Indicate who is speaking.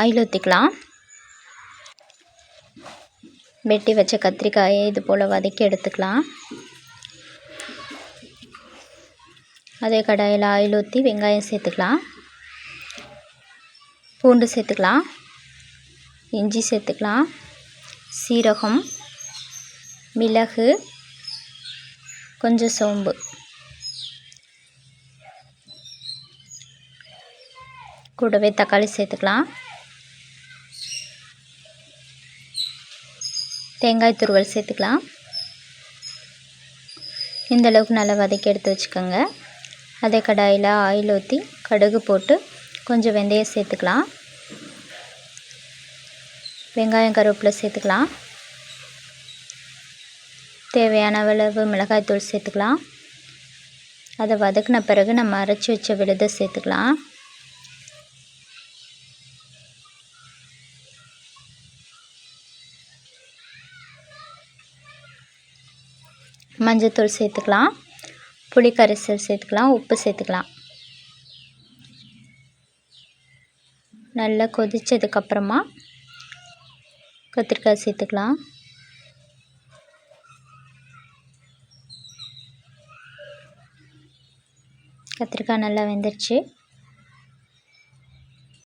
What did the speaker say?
Speaker 1: Oil ஊற்றிக்கலாம். வெட்டி வச்ச கத்திரிக்காயை இது போல் வதக்கி எடுத்துக்கலாம். அதே கடாயில் ஆயில் ஊற்றி வெங்காயம் சேர்த்துக்கலாம். பூண்டு சேர்த்துக்கலாம். இஞ்சி சேர்த்துக்கலாம். சீரகம், மிளகு, கொஞ்சம் சோம்பு, கூடவே தக்காளி சேர்த்துக்கலாம். தேங்காய் துருவல் சேர்த்துக்கலாம். இந்த அளவுக்கு நல்லா வதக்கி எடுத்து வச்சுக்கோங்க. அதே கடாயில் ஆயில் ஊற்றி கடுகு போட்டு கொஞ்சம் வெந்தயம் சேர்த்துக்கலாம். வெங்காயம் கருவேப்பிலை சேர்த்துக்கலாம். தேவையான அளவு மிளகாய்த்தூள் சேர்த்துக்கலாம். அதை வதக்கின பிறகு நம்ம அரைச்சி வச்ச விழுதை சேர்த்துக்கலாம். மஞ்சத்தூள் சேர்த்துக்கலாம். புளி கரைசல் சேர்த்துக்கலாம். உப்பு சேர்த்துக்கலாம். நல்லா கொதித்ததுக்கப்புறமா கத்திரிக்காய் சேர்த்துக்கலாம். கத்திரிக்காய் நல்லா வெந்துருச்சு.